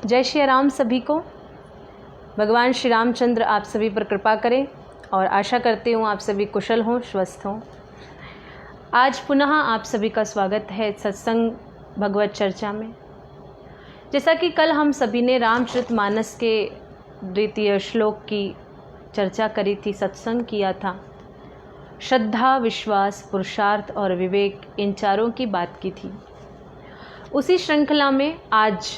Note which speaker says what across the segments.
Speaker 1: जय श्री राम सभी को। भगवान श्री रामचंद्र आप सभी पर कृपा करें और आशा करती हूँ आप सभी कुशल हों, स्वस्थ हों। आज पुनः आप सभी का स्वागत है सत्संग भगवत चर्चा में। जैसा कि कल हम सभी ने रामचरितमानस के द्वितीय श्लोक की चर्चा करी थी, सत्संग किया था। श्रद्धा, विश्वास, पुरुषार्थ और विवेक, इन चारों की बात की थी। उसी श्रृंखला में आज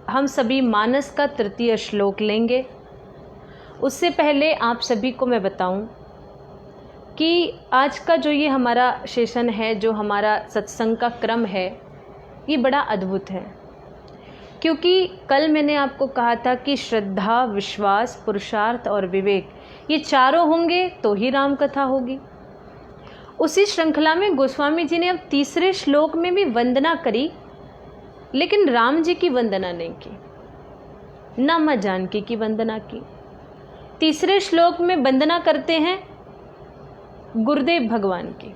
Speaker 1: हम सभी मानस का तृतीय श्लोक लेंगे। उससे पहले आप सभी को मैं बताऊं कि आज का जो ये हमारा सेशन है, जो हमारा सत्संग का क्रम है, ये बड़ा अद्भुत है। क्योंकि कल मैंने आपको कहा था कि श्रद्धा, विश्वास, पुरुषार्थ और विवेक, ये चारों होंगे तो ही राम कथा होगी। उसी श्रृंखला में गोस्वामी जी ने अब तीसरे श्लोक में भी वंदना करी, लेकिन राम जी की वंदना नहीं की, ना माँ जानकी की वंदना की। तीसरे श्लोक में वंदना करते हैं गुरुदेव भगवान की।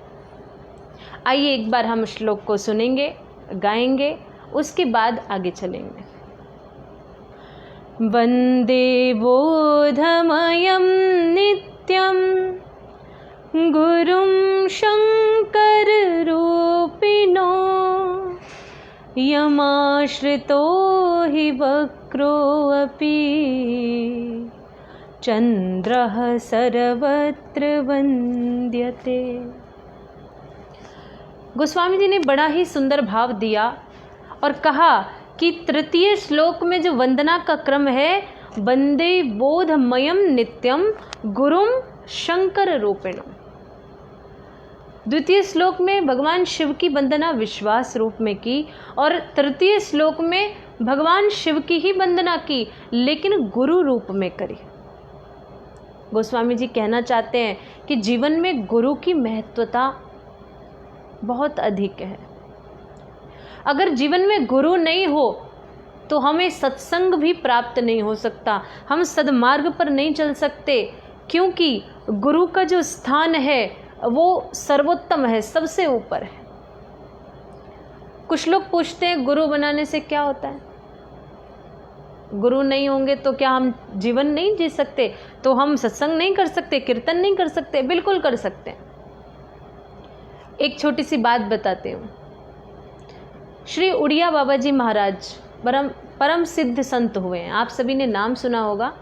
Speaker 1: आइए एक बार हम श्लोक को सुनेंगे, गाएंगे, उसके बाद आगे चलेंगे। वंदे बोधमयं नित्यं गुरुं शंकर रूपिणो यमाश्रितो हि वक्रोऽपि चंद्रः सर्वत्र वन्द्यते। गोस्वामी जी ने बड़ा ही सुंदर भाव दिया और कहा कि तृतीय श्लोक में जो वंदना का क्रम है, वंदे बोधमयं नित्यं गुरुं शंकर रूपिणो। द्वितीय श्लोक में भगवान शिव की वंदना विश्वास रूप में की और तृतीय श्लोक में भगवान शिव की ही वंदना की, लेकिन गुरु रूप में करी। गोस्वामी जी कहना चाहते हैं कि जीवन में गुरु की महत्वता बहुत अधिक है। अगर जीवन में गुरु नहीं हो तो हमें सत्संग भी प्राप्त नहीं हो सकता, हम सद्मार्ग पर नहीं चल सकते, क्योंकि गुरु का जो स्थान है वो सर्वोत्तम है, सबसे ऊपर है। कुछ लोग पूछते हैं गुरु बनाने से क्या होता है? गुरु नहीं होंगे तो क्या हम जीवन नहीं जी सकते? तो हम सत्संग नहीं कर सकते, कीर्तन नहीं कर सकते? बिल्कुल कर सकते हैं। एक छोटी सी बात बताते हूँ। श्री उड़िया बाबा जी महाराज परम सिद्ध संत हुए हैं। आप सभी ने नाम सुना होगा।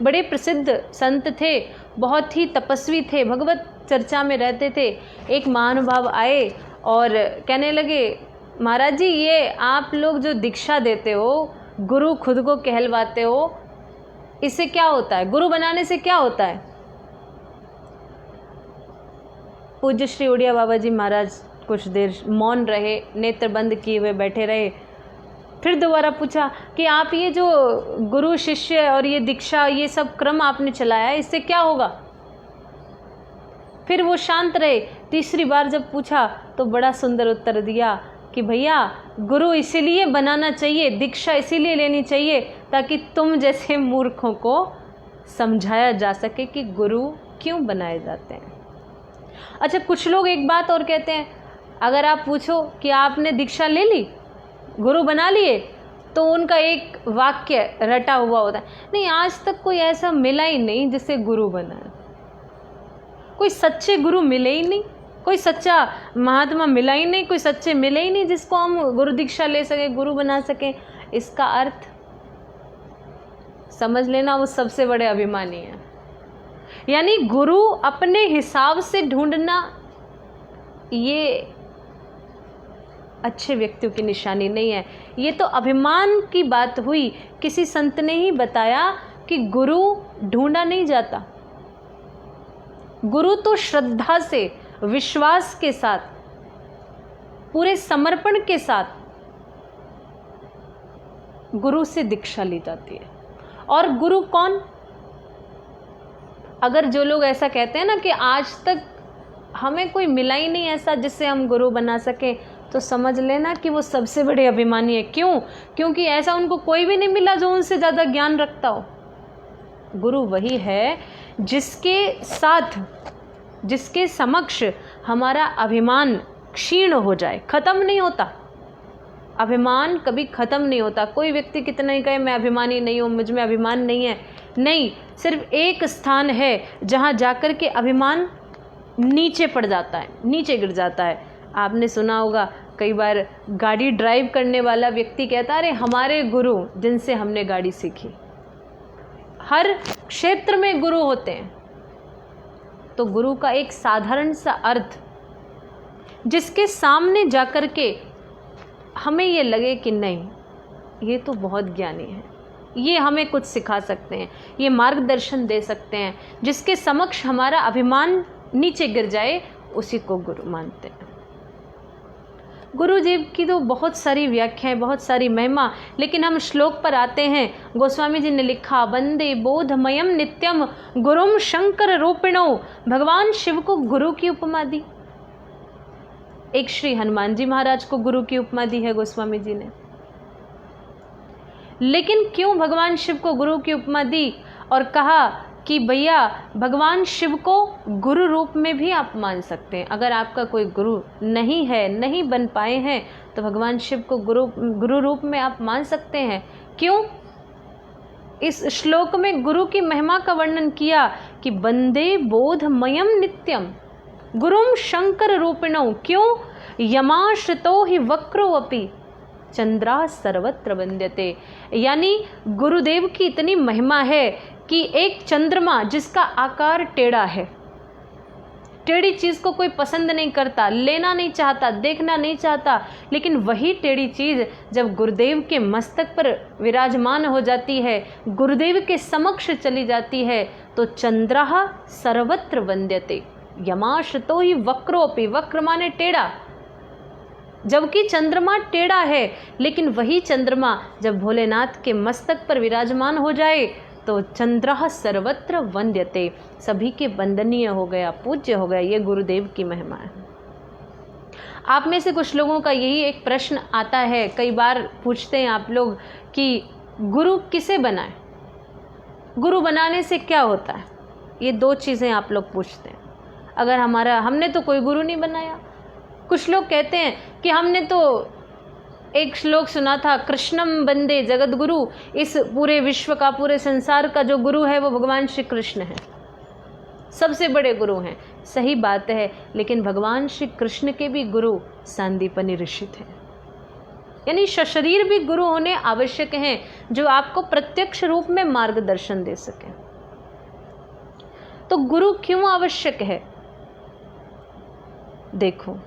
Speaker 1: बड़े प्रसिद्ध संत थे, बहुत ही तपस्वी थे, भगवत चर्चा में रहते थे। एक महानुभाव आए और कहने लगे, महाराज जी, ये आप लोग जो दीक्षा देते हो, गुरु खुद को कहलवाते हो, इससे क्या होता है? गुरु बनाने से क्या होता है? पूज्य श्री उड़िया बाबा जी महाराज कुछ देर मौन रहे, नेत्र बंद किए हुए बैठे रहे। फिर दोबारा पूछा कि आप ये जो गुरु शिष्य और ये दीक्षा, ये सब क्रम आपने चलाया, इससे क्या होगा? फिर वो शांत रहे। तीसरी बार जब पूछा तो बड़ा सुंदर उत्तर दिया कि भैया, गुरु इसीलिए बनाना चाहिए, दीक्षा इसीलिए लेनी चाहिए ताकि तुम जैसे मूर्खों को समझाया जा सके कि गुरु क्यों बनाए जाते हैं। अच्छा, कुछ लोग एक बात और कहते हैं, अगर आप पूछो कि आपने दीक्षा ले ली, गुरु बना लिए, तो उनका एक वाक्य रटा हुआ होता है, नहीं आज तक कोई ऐसा मिला ही नहीं जिससे गुरु बना। कोई सच्चे गुरु मिले ही नहीं, कोई सच्चा महात्मा मिला ही नहीं, कोई सच्चे मिले ही नहीं जिसको हम गुरु दीक्षा ले सके, गुरु बना सकें। इसका अर्थ समझ लेना, वो सबसे बड़े अभिमानी है। यानी गुरु अपने हिसाब से ढूंढना, ये अच्छे व्यक्तियों की निशानी नहीं है। ये तो अभिमान की बात हुई। किसी संत ने ही बताया कि गुरु ढूंढा नहीं जाता, गुरु तो श्रद्धा से, विश्वास के साथ, पूरे समर्पण के साथ गुरु से दीक्षा ली जाती है। और गुरु कौन? अगर जो लोग ऐसा कहते हैं ना कि आज तक हमें कोई मिला ही नहीं ऐसा जिससे हम गुरु बना सके, तो समझ लेना कि वो सबसे बड़े अभिमानी है। क्यों? क्योंकि ऐसा उनको कोई भी नहीं मिला जो उनसे ज़्यादा ज्ञान रखता हो। गुरु वही है जिसके साथ, जिसके समक्ष हमारा अभिमान क्षीण हो जाए, खत्म नहीं होता। अभिमान कभी ख़त्म नहीं होता। कोई व्यक्ति कितना ही कहे मैं अभिमानी नहीं हूँ, मुझ में अभिमान नहीं है, नहीं, सिर्फ एक स्थान है जहाँ जाकर के अभिमान नीचे पड़ जाता है, नीचे गिर जाता है। आपने सुना होगा कई बार गाड़ी ड्राइव करने वाला व्यक्ति कहता है अरे हमारे गुरु जिनसे हमने गाड़ी सीखी। हर क्षेत्र में गुरु होते हैं। तो गुरु का एक साधारण सा अर्थ जिसके सामने जाकर के हमें ये लगे कि नहीं ये तो बहुत ज्ञानी है, ये हमें कुछ सिखा सकते हैं, ये मार्गदर्शन दे सकते हैं, जिसके समक्ष हमारा अभिमान नीचे गिर जाए, उसी को गुरु मानते हैं। गुरुदेव की तो बहुत सारी व्याख्याएं, बहुत सारी महिमा, लेकिन हम श्लोक पर आते हैं। गोस्वामी जी ने लिखा वंदे बोधमयम नित्यम गुरुम शंकर रूपिणो। भगवान शिव को गुरु की उपमा दी। एक श्री हनुमान जी महाराज को गुरु की उपमा दी है गोस्वामी जी ने। लेकिन क्यों भगवान शिव को गुरु की उपमा दी और कहा कि भैया भगवान शिव को गुरु रूप में भी आप मान सकते हैं। अगर आपका कोई गुरु नहीं है, नहीं बन पाए हैं, तो भगवान शिव को गुरु रूप में आप मान सकते हैं। क्यों? इस श्लोक में गुरु की महिमा का वर्णन किया कि वंदे बोधमयम नित्यम गुरुम शंकर रूपिणो। क्यों? यमाश्रितो हि वक्रो अपि चंद्रा सर्वत्र वंद्यते। यानी गुरुदेव की इतनी महिमा है कि एक चंद्रमा जिसका आकार टेढ़ा है, टेढ़ी चीज़ को कोई पसंद नहीं करता, लेना नहीं चाहता, देखना नहीं चाहता, लेकिन वही टेढ़ी चीज़ जब गुरुदेव के मस्तक पर विराजमान हो जाती है, गुरुदेव के समक्ष चली जाती है, तो चंद्रः सर्वत्र वंद्यते। यमाश्रितो हि वक्रोपि, वक्र माने टेढ़ा, जबकि चंद्रमा टेढ़ा है, लेकिन वही चंद्रमा जब भोलेनाथ के मस्तक पर विराजमान हो जाए तो चंद्रः सर्वत्र वंद्यते, सभी के वंदनीय हो गया, पूज्य हो गया। ये गुरुदेव की महिमा है। आप में से कुछ लोगों का यही एक प्रश्न आता है, कई बार पूछते हैं आप लोग कि गुरु किसे बनाए, गुरु बनाने से क्या होता है। ये दो चीज़ें आप लोग पूछते हैं। अगर हमने तो कोई गुरु नहीं बनाया। कुछ लोग कहते हैं कि हमने तो एक श्लोक सुना था, कृष्णम वंदे जगत गुरु, इस पूरे विश्व का, पूरे संसार का जो गुरु है वो भगवान श्री कृष्ण है, सबसे बड़े गुरु हैं। सही बात है, लेकिन भगवान श्री कृष्ण के भी गुरु सांदीपनि ऋषि थे। यानी सशरीर भी गुरु होने आवश्यक हैं, जो आपको प्रत्यक्ष रूप में मार्गदर्शन दे सके। तो गुरु क्यों आवश्यक है? देखो,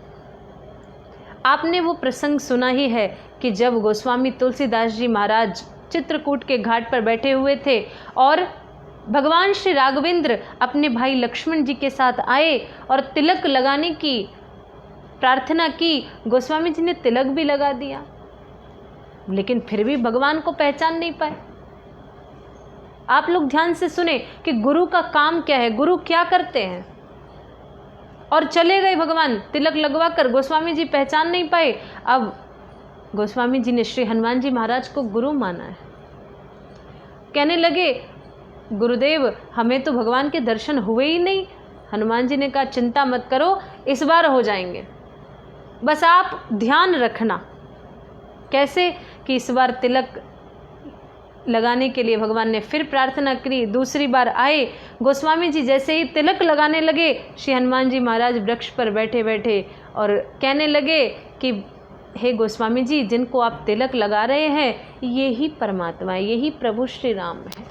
Speaker 1: आपने वो प्रसंग सुना ही है कि जब गोस्वामी तुलसीदास जी महाराज चित्रकूट के घाट पर बैठे हुए थे और भगवान श्री राघवेंद्र अपने भाई लक्ष्मण जी के साथ आए और तिलक लगाने की प्रार्थना की। गोस्वामी जी ने तिलक भी लगा दिया, लेकिन फिर भी भगवान को पहचान नहीं पाए। आप लोग ध्यान से सुने कि गुरु का काम क्या है, गुरु क्या करते हैं। और चले गए भगवान, तिलक लगवा कर गोस्वामी जी पहचान नहीं पाए। अब गोस्वामी जी ने श्री हनुमान जी महाराज को गुरु माना है। कहने लगे गुरुदेव हमें तो भगवान के दर्शन हुए ही नहीं। हनुमान जी ने कहा चिंता मत करो, इस बार हो जाएंगे, बस आप ध्यान रखना। कैसे? कि इस बार तिलक लगाने के लिए भगवान ने फिर प्रार्थना करी। दूसरी बार आए गोस्वामी जी, जैसे ही तिलक लगाने लगे, श्री हनुमान जी महाराज वृक्ष पर बैठे बैठे और कहने लगे कि हे गोस्वामी जी, जिनको आप तिलक लगा रहे हैं ये ही परमात्मा है, यही प्रभु श्री राम है।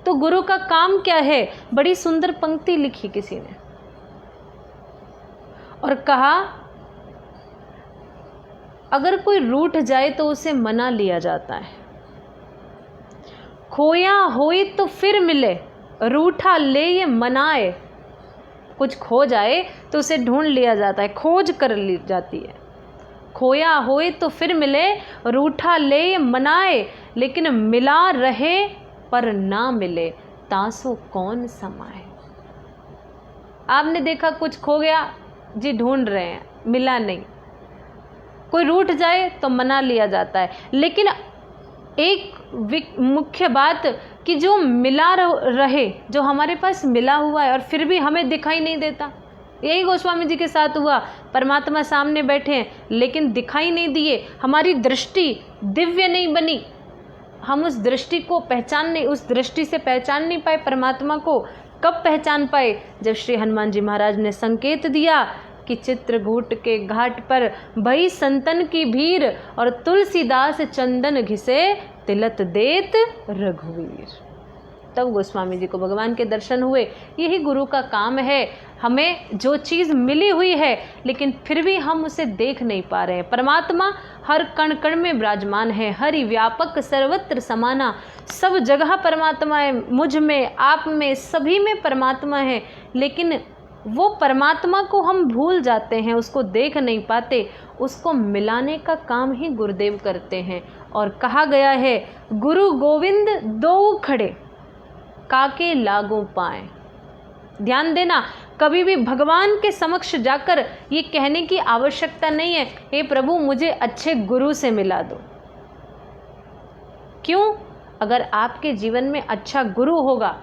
Speaker 1: तो गुरु का काम क्या है? बड़ी सुंदर पंक्ति लिखी किसी ने और कहा अगर कोई रूठ जाए तो उसे मना लिया जाता है, खोया होई तो फिर मिले, रूठा ले ये मनाए। कुछ खो जाए तो उसे ढूंढ लिया जाता है, खोज कर ली जाती है। खोया होए तो फिर मिले, रूठा ले ये मनाए, लेकिन मिला रहे पर ना मिले, तासो कौन समाए। आपने देखा कुछ खो गया जी, ढूंढ रहे हैं, मिला नहीं। कोई रूठ जाए तो मना लिया जाता है, लेकिन एक मुख्य बात कि जो मिला रहे, जो हमारे पास मिला हुआ है और फिर भी हमें दिखाई नहीं देता, यही गोस्वामी जी के साथ हुआ। परमात्मा सामने बैठे हैं लेकिन दिखाई नहीं दिए, हमारी दृष्टि दिव्य नहीं बनी, हम उस दृष्टि को उस दृष्टि से पहचान नहीं पाए परमात्मा को। कब पहचान पाए? जब श्री हनुमान जी महाराज ने संकेत दिया कि चित्रकूट के घाट पर भई संतन की भीड़ और तुलसीदास चंदन घिसे तिलत देत रघुवीर। तब गोस्वामी जी को भगवान के दर्शन हुए। यही गुरु का काम है। हमें जो चीज़ मिली हुई है लेकिन फिर भी हम उसे देख नहीं पा रहे हैं। परमात्मा हर कण कण में विराजमान है, हरि व्यापक सर्वत्र समाना, सब जगह परमात्मा है, मुझ में, आप में, सभी में परमात्मा है। लेकिन वो परमात्मा को हम भूल जाते हैं, उसको देख नहीं पाते। उसको मिलाने का काम ही गुरुदेव करते हैं। और कहा गया है, गुरु गोविंद दो खड़े काके लागू पाए। ध्यान देना, कभी भी भगवान के समक्ष जाकर ये कहने की आवश्यकता नहीं है, हे प्रभु मुझे अच्छे गुरु से मिला दो। क्यों? अगर आपके जीवन में अच्छा गुरु होगा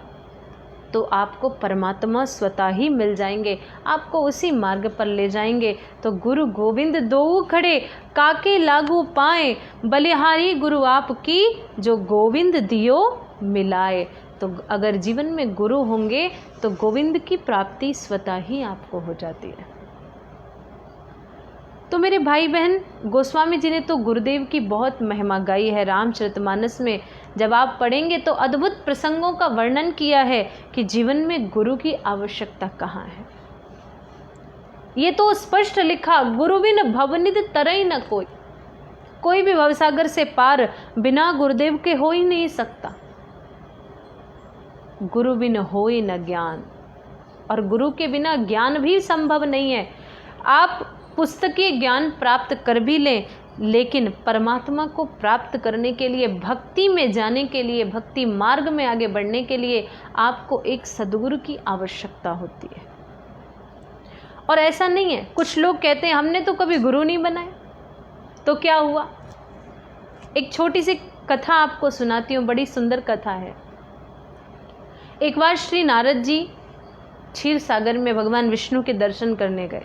Speaker 1: तो आपको परमात्मा स्वतः ही मिल जाएंगे, आपको उसी मार्ग पर ले जाएंगे। तो गुरु गोविंद दो खड़े काके लागू पाए, बलिहारी गुरु आपकी जो गोविंद दियो मिलाए। तो अगर जीवन में गुरु होंगे तो गोविंद की प्राप्ति स्वतः ही आपको हो जाती है। तो मेरे भाई बहन, गोस्वामी जी ने तो गुरुदेव की बहुत महिमा गाई है रामचरितमानस में। जब आप पढ़ेंगे तो अद्भुत प्रसंगों का वर्णन किया है कि जीवन में गुरु की आवश्यकता कहाँ है। ये तो स्पष्ट लिखा, गुरु बिन भवनिधि तरई न कोई। कोई भी भवसागर से पार बिना गुरुदेव के हो ही नहीं सकता। गुरु बिन होई न ज्ञान, और गुरु के बिना ज्ञान भी संभव नहीं है। आप पुस्तकीय ज्ञान प्राप्त कर भी लें, लेकिन परमात्मा को प्राप्त करने के लिए, भक्ति में जाने के लिए, भक्ति मार्ग में आगे बढ़ने के लिए आपको एक सद्गुरु की आवश्यकता होती है। और ऐसा नहीं है, कुछ लोग कहते हैं हमने तो कभी गुरु नहीं बनाए। तो क्या हुआ? एक छोटी सी कथा आपको सुनाती हूँ, बड़ी सुंदर कथा है। एक बार श्री नारद जी क्षीर सागर में भगवान विष्णु के दर्शन करने गए।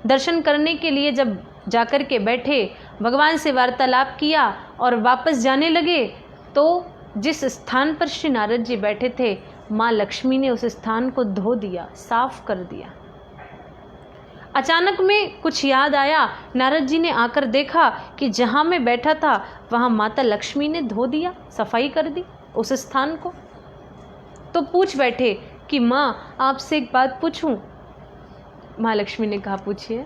Speaker 1: दर्शन करने के लिए जब जाकर के बैठे, भगवान से वार्तालाप किया और वापस जाने लगे, तो जिस स्थान पर श्री नारद जी बैठे थे, माँ लक्ष्मी ने उस स्थान को धो दिया, साफ कर दिया। अचानक में कुछ याद आया, नारद जी ने आकर देखा कि जहाँ मैं बैठा था वहाँ माता लक्ष्मी ने धो दिया, सफाई कर दी उस स्थान को। तो पूछ बैठे कि माँ आपसे एक बात पूछूं? माँ लक्ष्मी ने कहा पूछिए।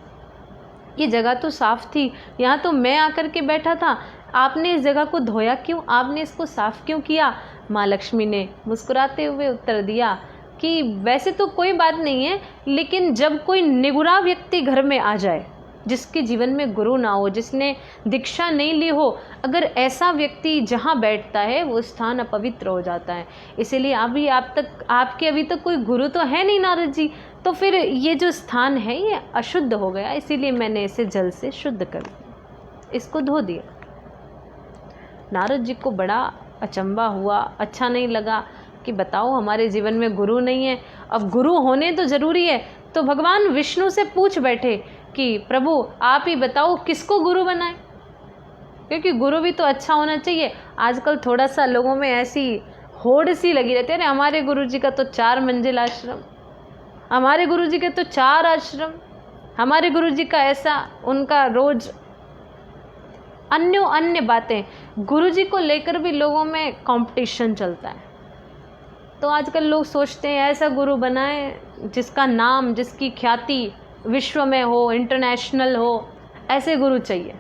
Speaker 1: ये जगह तो साफ थी, यहाँ तो मैं आकर के बैठा था, आपने इस जगह को धोया क्यों? आपने इसको साफ क्यों किया? माँ लक्ष्मी ने मुस्कुराते हुए उत्तर दिया कि वैसे तो कोई बात नहीं है, लेकिन जब कोई निगुरा व्यक्ति घर में आ जाए, जिसके जीवन में गुरु ना हो, जिसने दीक्षा नहीं ली हो, अगर ऐसा व्यक्ति जहाँ बैठता है वो स्थान अपवित्र हो जाता है। इसीलिए आपके अभी तक कोई गुरु तो है नहीं नारद जी, तो फिर ये जो स्थान है ये अशुद्ध हो गया, इसीलिए मैंने इसे जल से शुद्ध कर दिया, इसको धो दिया। नारद जी को बड़ा अचंभा हुआ, अच्छा नहीं लगा कि बताओ हमारे जीवन में गुरु नहीं है, अब गुरु होने तो ज़रूरी है। तो भगवान विष्णु से पूछ बैठे कि प्रभु आप ही बताओ किसको गुरु बनाए, क्योंकि गुरु भी तो अच्छा होना चाहिए। आजकल थोड़ा सा लोगों में ऐसी होड़ सी लगी रहती है, अरे हमारे गुरु जी का तो 4 मंजिल आश्रम, हमारे गुरु जी के तो 4 आश्रम, हमारे गुरु जी का ऐसा, उनका रोज अन्य बातें। गुरु जी को लेकर भी लोगों में कंपटीशन चलता है। तो आजकल लोग सोचते हैं ऐसा गुरु बनाए जिसका नाम, जिसकी ख्याति विश्व में हो, इंटरनेशनल हो, ऐसे गुरु चाहिए।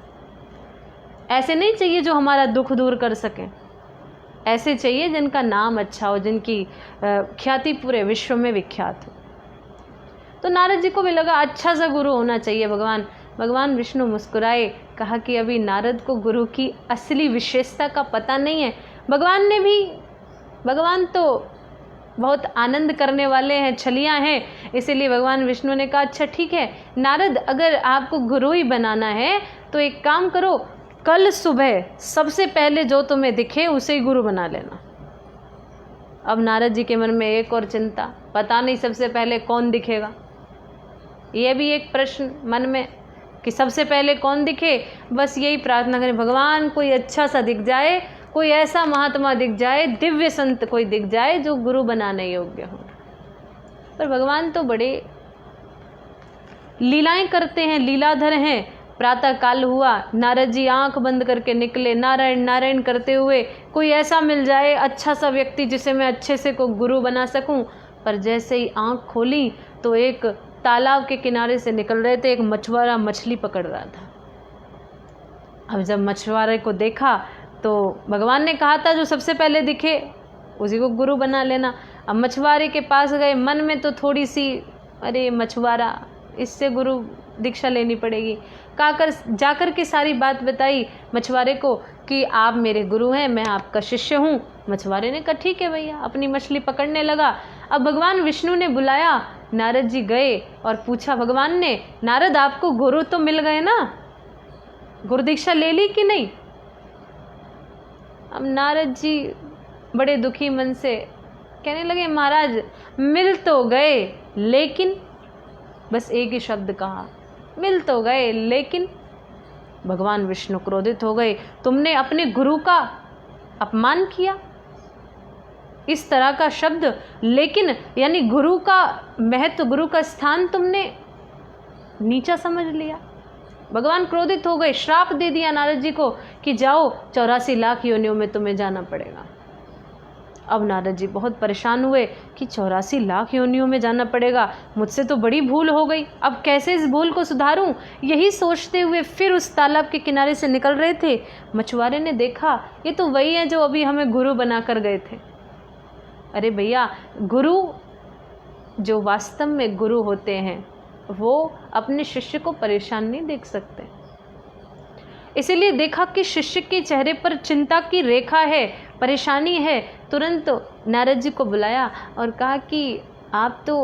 Speaker 1: ऐसे नहीं चाहिए जो हमारा दुख दूर कर सकें, ऐसे चाहिए जिनका नाम अच्छा हो, जिनकी ख्याति पूरे विश्व में विख्यात हो। तो नारद जी को भी लगा अच्छा सा गुरु होना चाहिए। भगवान विष्णु मुस्कुराए, कहा कि अभी नारद को गुरु की असली विशेषता का पता नहीं है। भगवान तो बहुत आनंद करने वाले हैं, छलियाँ हैं, इसीलिए भगवान विष्णु ने कहा अच्छा ठीक है नारद, अगर आपको गुरु ही बनाना है तो एक काम करो, कल सुबह सबसे पहले जो तुम्हें दिखे उसे ही गुरु बना लेना। अब नारद जी के मन में एक और चिंता, पता नहीं सबसे पहले कौन दिखेगा। ये भी एक प्रश्न मन में कि सबसे पहले कौन दिखे। बस यही प्रार्थना करें, भगवान कोई अच्छा सा दिख जाए, कोई ऐसा महात्मा दिख जाए, दिव्य संत कोई दिख जाए जो गुरु बनाने योग्य हो। पर भगवान तो बड़े लीलाएं करते हैं, लीलाधर हैं। प्रातः काल हुआ, नारद जी आंख बंद करके निकले, नारायण नारायण करते हुए, कोई ऐसा मिल जाए अच्छा सा व्यक्ति जिसे मैं अच्छे से को गुरु बना सकूं। पर जैसे ही आंख खोली तो एक तालाब के किनारे से निकल रहे थे एक मछुआरा मछली पकड़ रहा था। अब जब मछुआरे को देखा तो भगवान ने कहा था जो सबसे पहले दिखे उसी को गुरु बना लेना। अब मछुआरे के पास गए, मन में तो थोड़ी सी अरे मछुआरा, इससे गुरु दीक्षा लेनी पड़ेगी। जाकर के सारी बात बताई मछुआरे को कि आप मेरे गुरु हैं, मैं आपका शिष्य हूँ। मछुआरे ने कहा ठीक है भैया, अपनी मछली पकड़ने लगा। अब भगवान विष्णु ने बुलाया, नारद जी गए और पूछा भगवान ने, नारद आपको गुरु तो मिल गए ना, गुरु दीक्षा ले ली कि नहीं? अब नारद जी बड़े दुखी मन से कहने लगे, महाराज मिल तो गए लेकिन, बस एक ही शब्द कहा, मिल तो गए लेकिन। भगवान विष्णु क्रोधित हो गए, तुमने अपने गुरु का अपमान किया। इस तरह का शब्द लेकिन, यानी गुरु का महत्व, गुरु का स्थान तुमने नीचा समझ लिया। भगवान क्रोधित हो गए, श्राप दे दिया नारद जी को कि जाओ 84 लाख योनियों में तुम्हें जाना पड़ेगा। अब नारद जी बहुत परेशान हुए कि 84 लाख योनियों में जाना पड़ेगा, मुझसे तो बड़ी भूल हो गई, अब कैसे इस भूल को सुधारूं? यही सोचते हुए फिर उस तालाब के किनारे से निकल रहे थे। मछुआरे ने देखा ये तो वही है जो अभी हमें गुरु बना कर गए थे। अरे भैया, गुरु जो वास्तव में गुरु होते हैं वो अपने शिष्य को परेशान नहीं देख सकते। इसीलिए देखा कि शिष्य के चेहरे पर चिंता की रेखा है, परेशानी है। तुरंत नारद जी को बुलाया और कहा कि आप तो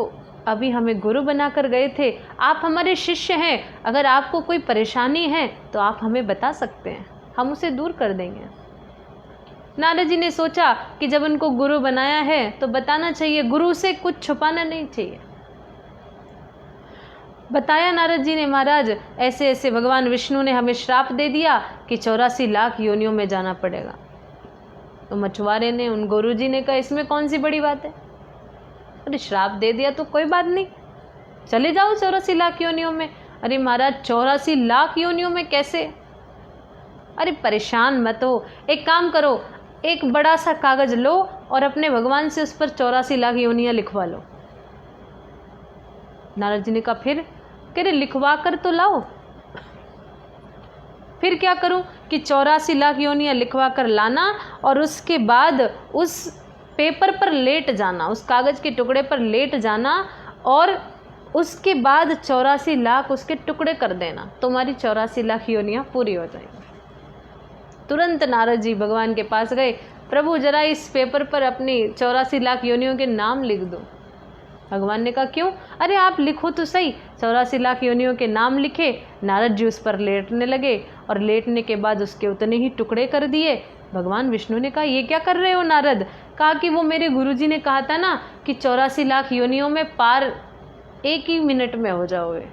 Speaker 1: अभी हमें गुरु बनाकर गए थे, आप हमारे शिष्य हैं, अगर आपको कोई परेशानी है तो आप हमें बता सकते हैं, हम उसे दूर कर देंगे। नारद जी ने सोचा कि जब उनको गुरु बनाया है तो बताना चाहिए, गुरु से कुछ छुपाना नहीं चाहिए। बताया नारद जी ने, महाराज ऐसे ऐसे भगवान विष्णु ने हमें श्राप दे दिया कि 84 लाख योनियों में जाना पड़ेगा। तो मछुआरे ने, उन गुरु जी ने कहा इसमें कौन सी बड़ी बात है, अरे श्राप दे दिया तो कोई बात नहीं, चले जाओ 84 लाख योनियों में। अरे महाराज 84 लाख योनियों में कैसे? अरे परेशान मत हो, एक काम करो, एक बड़ा सा कागज लो और अपने भगवान से उस पर 84 लाख योनियां लिखवा लो। नारद जी ने कहा फिर? कह रहे लिखवा कर तो लाओ। फिर क्या करूं कि 84 लाख योनियां लिखवा कर लाना और उसके बाद उस पेपर पर लेट जाना, उस कागज के टुकड़े पर लेट जाना और उसके बाद 84 लाख उसके टुकड़े कर देना, तुम्हारी 84 लाख योनियां पूरी हो जाएंगी। तुरंत नारद जी भगवान के पास गए, प्रभु जरा इस पेपर पर अपनी 84 लाख योनियों के नाम लिख दो। भगवान ने कहा क्यों? अरे आप लिखो तो सही। 84 लाख योनियों के नाम लिखे, नारद जी उस पर लेटने लगे और लेटने के बाद उसके उतने ही टुकड़े कर दिए। भगवान विष्णु ने कहा ये क्या कर रहे हो नारद? कहा कि वो मेरे गुरुजी ने कहा था ना कि 84 लाख योनियों में पार एक ही मिनट में हो जाओगे,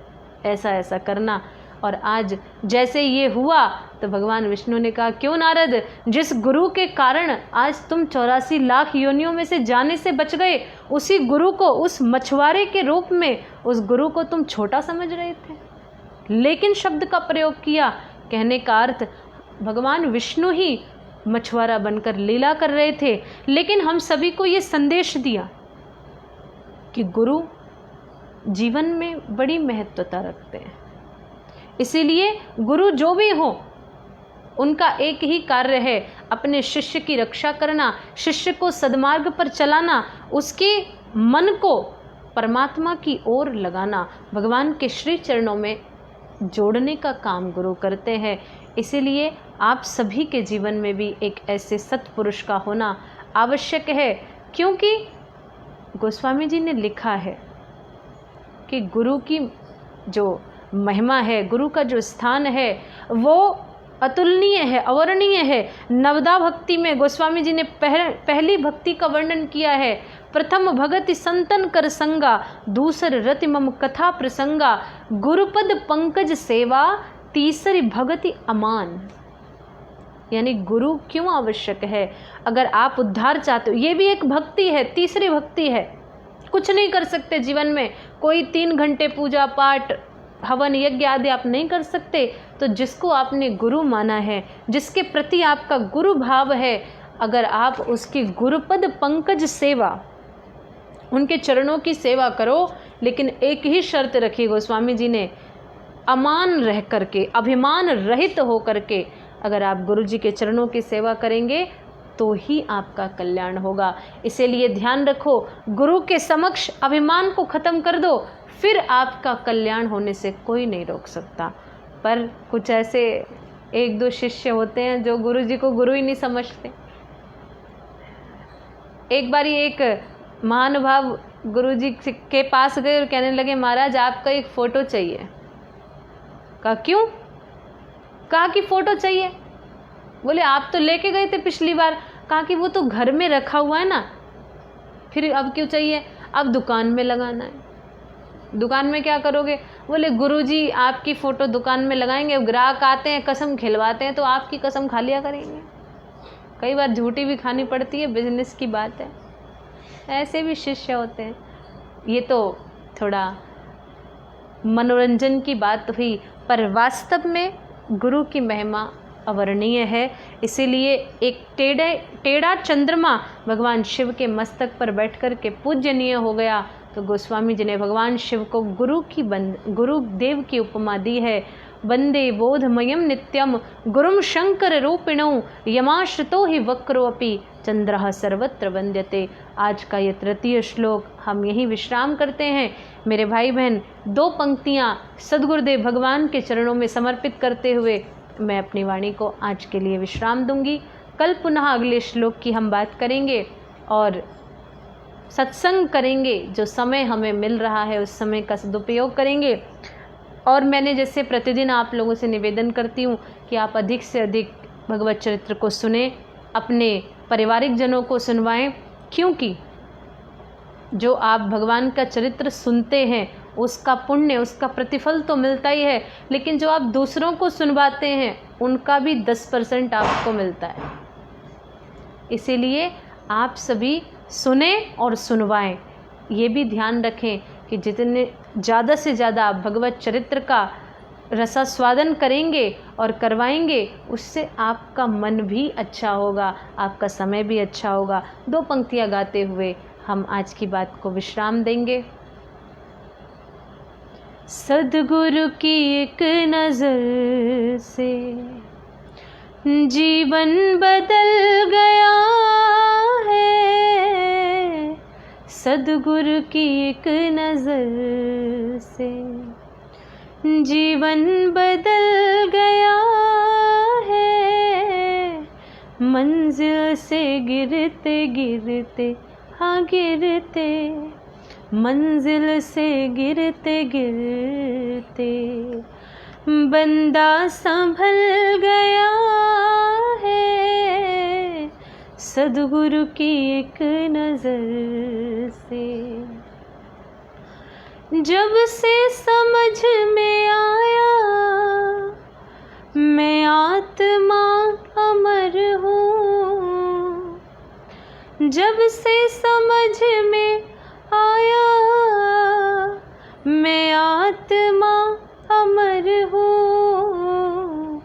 Speaker 1: ऐसा ऐसा करना। और आज जैसे ये हुआ तो भगवान विष्णु ने कहा क्यों नारद, जिस गुरु के कारण आज तुम 84 लाख योनियों में से जाने से बच गए, उसी गुरु को, उस मछुआरे के रूप में उस गुरु को तुम छोटा समझ रहे थे, लेकिन शब्द का प्रयोग किया। कहने का अर्थ भगवान विष्णु ही मछुआरा बनकर लीला कर रहे थे, लेकिन हम सभी को ये संदेश दिया कि गुरु जीवन में बड़ी महत्वता रखते हैं। इसीलिए गुरु जो भी हो उनका एक ही कार्य है, अपने शिष्य की रक्षा करना, शिष्य को सद्मार्ग पर चलाना, उसके मन को परमात्मा की ओर लगाना, भगवान के श्री चरणों में जोड़ने का काम गुरु करते हैं। इसीलिए आप सभी के जीवन में भी एक ऐसे सत्पुरुष का होना आवश्यक है, क्योंकि गोस्वामी जी ने लिखा है कि गुरु की जो महिमा है, गुरु का जो स्थान है, वो अतुलनीय है, अवर्णनीय है। नवदा भक्ति में गोस्वामी जी ने पहली भक्ति का वर्णन किया है। प्रथम भगति संतन कर संगा, दूसर रति मम कथा प्रसंगा, गुरुपद पंकज सेवा, तीसरी भगति अमान। यानी गुरु क्यों आवश्यक है? अगर आप उद्धार चाहते हो, ये भी एक भक्ति है, तीसरी भक्ति है। कुछ नहीं कर सकते जीवन में, कोई 3 घंटे पूजा पाठ हवन यज्ञ आदि आप नहीं कर सकते, तो जिसको आपने गुरु माना है, जिसके प्रति आपका गुरु भाव है, अगर आप उसकी गुरुपद पंकज सेवा, उनके चरणों की सेवा करो, लेकिन एक ही शर्त रखी गोस्वामी जी ने, अमान रह करके, अभिमान रहित हो करके अगर आप गुरु जी के चरणों की सेवा करेंगे तो ही आपका कल्याण होगा। इसीलिए ध्यान रखो, गुरु के समक्ष अभिमान को ख़त्म कर दो, फिर आपका कल्याण होने से कोई नहीं रोक सकता। पर कुछ ऐसे 1-2 शिष्य होते हैं जो गुरु जी को गुरु ही नहीं समझते। एक बारी एक महानुभाव गुरु जी के पास गए और कहने लगे, महाराज आपका एक फ़ोटो चाहिए। कहा क्यों? कहा कि फ़ोटो चाहिए। बोले आप तो लेके गए थे पिछली बार। कहा कि वो तो घर में रखा हुआ है ना, फिर अब क्यों चाहिए? अब दुकान में लगाना है। दुकान में क्या करोगे? बोले गुरुजी आपकी फ़ोटो दुकान में लगाएंगे, ग्राहक आते हैं कसम खिलवाते हैं तो आपकी कसम खा लिया करेंगे। कई बार झूठी भी खानी पड़ती है, बिजनेस की बात है। ऐसे भी शिष्य होते हैं। ये तो थोड़ा मनोरंजन की बात हुई, पर वास्तव में गुरु की महिमा अवर्णनीय है। इसीलिए एक टेढ़ा चंद्रमा भगवान शिव के मस्तक पर बैठकर के पूजनीय हो गया, तो गोस्वामी जी ने भगवान शिव को गुरुदेव की उपमा दी है। वंदे बोधमयम नित्यम गुरुम शंकर रूपिणो, यमाश्रितो ही वक्रोऽपि चंद्रः सर्वत्र वंद्यते। आज का ये 3 श्लोक हम यहीं विश्राम करते हैं। मेरे भाई बहन, 2 पंक्तियाँ सद्गुरुदेव भगवान के चरणों में समर्पित करते हुए मैं अपनी वाणी को आज के लिए विश्राम दूंगी। कल पुनः अगले श्लोक की हम बात करेंगे और सत्संग करेंगे। जो समय हमें मिल रहा है उस समय का सदुपयोग करेंगे। और मैंने जैसे प्रतिदिन आप लोगों से निवेदन करती हूँ कि आप अधिक से अधिक भगवत चरित्र को सुने, अपने पारिवारिक जनों को सुनवाएं, क्योंकि जो आप भगवान का चरित्र सुनते हैं उसका पुण्य, उसका प्रतिफल तो मिलता ही है, लेकिन जो आप दूसरों को सुनवाते हैं उनका भी 10% आपको मिलता है। इसीलिए आप सभी सुने और सुनवाएं। ये भी ध्यान रखें कि जितने ज़्यादा से ज़्यादा आप भगवत चरित्र का रसास्वादन करेंगे और करवाएंगे, उससे आपका मन भी अच्छा होगा, आपका समय भी अच्छा होगा। 2 पंक्तियाँ गाते हुए हम आज की बात को विश्राम देंगे। सद्गुरु की एक नज़र से जीवन बदल गया है। सद्गुरु की एक नज़र से जीवन बदल गया है। मंजिल से गिरते गिरते, हाँ गिरते, मंजिल से गिरते गिरते बंदा संभल गया है। सद्गुरु की एक नज़र से जब से समझ में आया मैं आत्मा अमर हूँ। जब से समझ में आया मैं आत्मा अमर हूँ।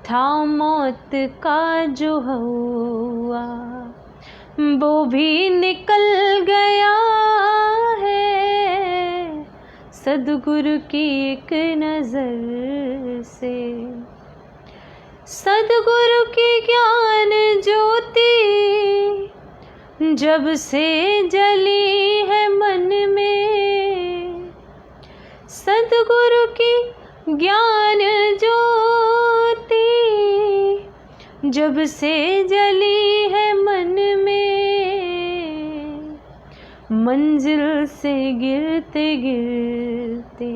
Speaker 1: था मौत का जो हुआ वो भी निकल गया है। सद्गुरु की एक नज़र से, सद्गुरु की ज्ञान ज्योति जब से जली है मन में। सद्गुरु की ज्ञान ज्योति जब से जली है मन में। मंजिल से गिरते गिरते,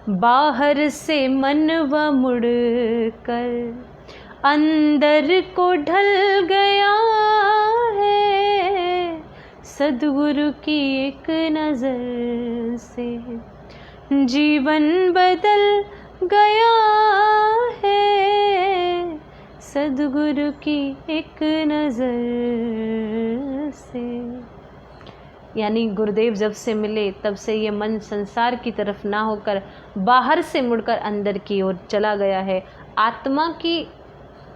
Speaker 1: बाहर से मनवा मुड़ कर अंदर को ढल गया है, सद्गुरु की एक नज़र से जीवन बदल गया है, सद्गुरु की एक नज़र से। यानी गुरुदेव जब से मिले तब से ये मन संसार की तरफ ना होकर बाहर से मुड़कर अंदर की ओर चला गया है, आत्मा की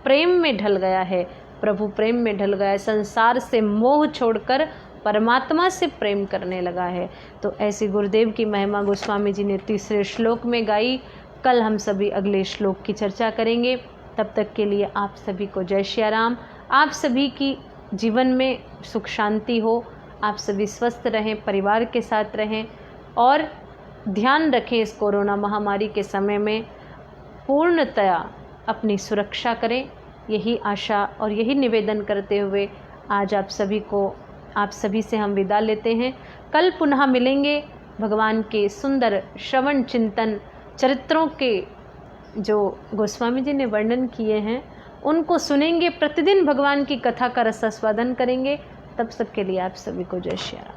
Speaker 1: प्रेम में ढल गया है, प्रभु प्रेम में ढल गया है, संसार से मोह छोड़कर परमात्मा से प्रेम करने लगा है। तो ऐसी गुरुदेव की महिमा गोस्वामी जी ने तीसरे श्लोक में गाई। कल हम सभी अगले श्लोक की चर्चा करेंगे। तब तक के लिए आप सभी को जय श्री राम। आप सभी की जीवन में सुख शांति हो, आप सभी स्वस्थ रहें, परिवार के साथ रहें और ध्यान रखें इस कोरोना महामारी के समय में पूर्णतया अपनी सुरक्षा करें। यही आशा और यही निवेदन करते हुए आज आप सभी से हम विदा लेते हैं। कल पुनः मिलेंगे। भगवान के सुंदर श्रवण चिंतन चरित्रों के जो गोस्वामी जी ने वर्णन किए हैं उनको सुनेंगे। प्रतिदिन भगवान की कथा का रसास्वादन करेंगे। तब तक के लिए आप सभी को जय श्री राम।